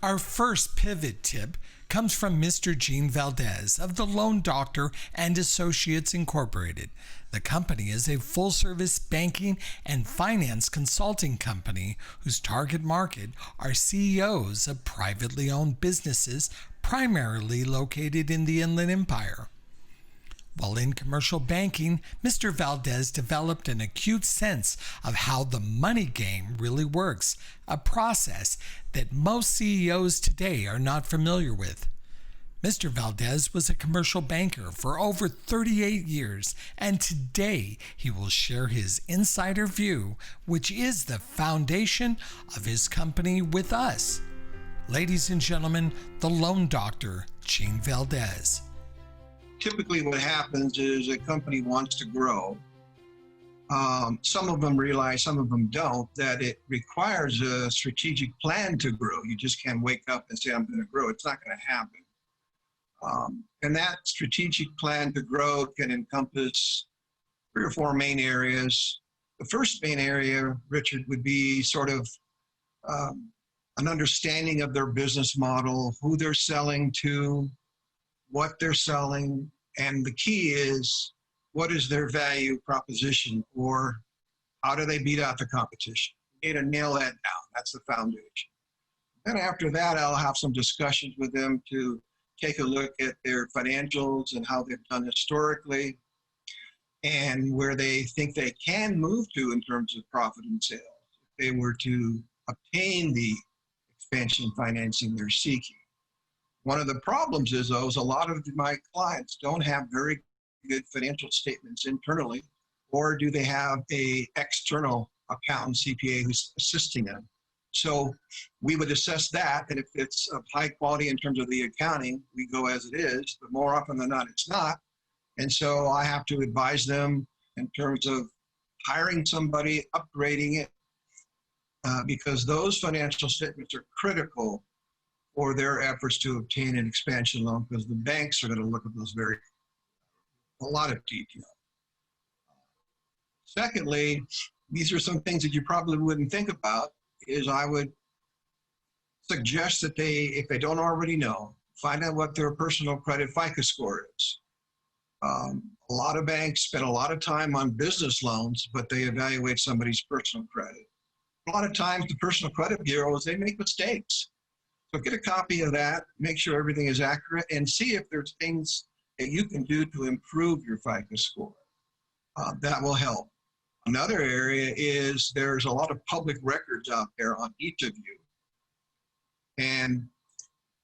Our first pivot tip comes from Mr. Gene Valdez of the Loan Doctor and Associates Incorporated. The company is a full-service banking and finance consulting company whose target market are CEOs of privately owned businesses primarily located in the Inland Empire. While in commercial banking, Mr. Valdez developed an acute sense of how the money game really works, a process that most CEOs today are not familiar with. Mr. Valdez was a commercial banker for over 38 years, and today he will share his insider view, which is the foundation of his company, with us. Ladies and gentlemen, the Loan Doctor, Gene Valdez. Typically what happens is a company wants to grow. Some of them realize, some of them don't, that it requires a strategic plan to grow. You just can't wake up and say, I'm going to grow. It's not going to happen. And that strategic plan to grow can encompass 3 or 4 main areas. The first main area, Richard, would be sort of an understanding of their business model, who they're selling to, what they're selling, and the key is, what is their value proposition, or how do they beat out the competition? You need to nail that down. That's the foundation. Then after that, I'll have some discussions with them to take a look at their financials and how they've done historically and where they think they can move to in terms of profit and sales if they were to obtain the expansion financing they're seeking. One of the problems is, though, is a lot of my clients don't have very good financial statements internally, or do they have an external accountant, CPA, who's assisting them. So we would assess that, and if it's of high quality in terms of the accounting, we go as it is, but more often than not, it's not. And so I have to advise them in terms of hiring somebody, upgrading it, because those financial statements are critical for their efforts to obtain an expansion loan, because the banks are going to look at those a lot of detail. Secondly, these are some things that you probably wouldn't think about, is I would suggest that they, if they don't already know, find out what their personal credit FICO score is. A lot of banks spend a lot of time on business loans, but they evaluate somebody's personal credit. A lot of times the personal credit bureaus, they make mistakes. So get a copy of that, make sure everything is accurate, and see if there's things that you can do to improve your FICO score. That will help. Another area is there's a lot of public records out there on each of you. And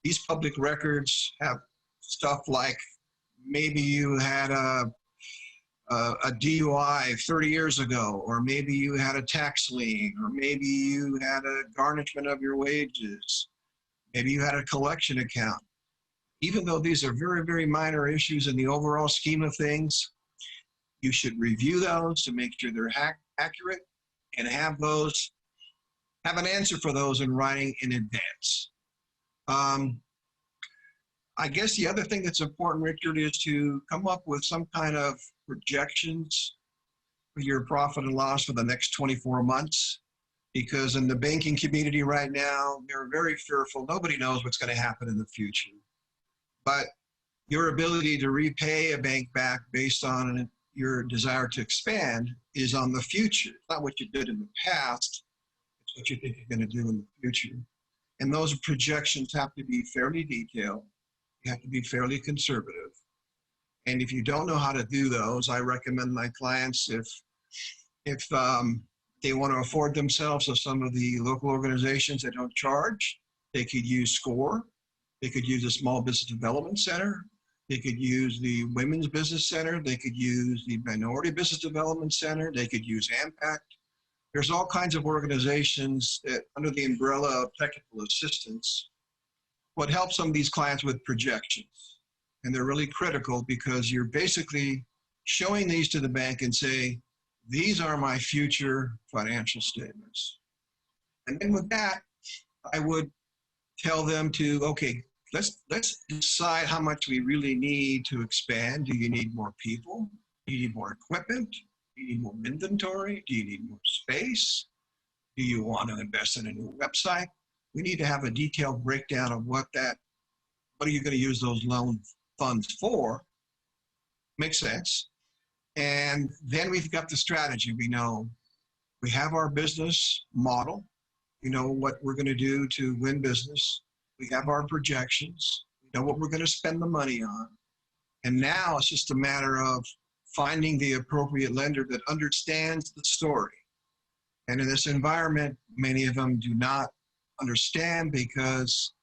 these public records have stuff like maybe you had a DUI 30 years ago, or maybe you had a tax lien, or maybe you had a garnishment of your wages. Maybe you had a collection account. Even though these are very, very minor issues in the overall scheme of things, you should review those to make sure they're accurate and have an answer for those in writing in advance. I guess the other thing that's important, Richard, is to come up with some kind of projections for your profit and loss for the next 24 months. Because in the banking community right now, they're very fearful. Nobody knows what's going to happen in the future. But your ability to repay a bank back based on your desire to expand is on the future. It's not what you did in the past. It's what you think you're going to do in the future. And those projections have to be fairly detailed. You have to be fairly conservative. And if you don't know how to do those, I recommend my clients, if they want to afford themselves of some of the local organizations that don't charge, they could use SCORE. They could use a Small Business Development Center. They could use the Women's Business Center. They could use the Minority Business Development Center. They could use AMPAC. There's all kinds of organizations that, under the umbrella of technical assistance, would help some of these clients with projections. And they're really critical because you're basically showing these to the bank and say, these are my future financial statements. And then with that, I would tell them to, okay, let's decide how much we really need to expand. Do you need more people? Do you need more equipment? Do you need more inventory? Do you need more space? Do you want to invest in a new website? we need to have a detailed breakdown of what are you going to use those loan funds for? Makes sense. And then we've got the strategy. We have our business model. We know what we're going to do to win business. We have our projections. We know what we're going to spend the money on. And now it's just a matter of finding the appropriate lender that understands the story. And in this environment, many of them do not understand because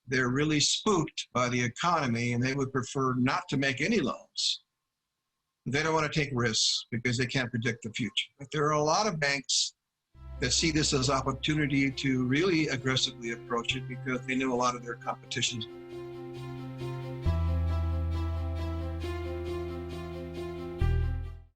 they're really spooked by the economy and they would prefer not to make any loans. They don't want to take risks because they can't predict the future. But there are a lot of banks that see this as opportunity to really aggressively approach it because they know a lot of their competition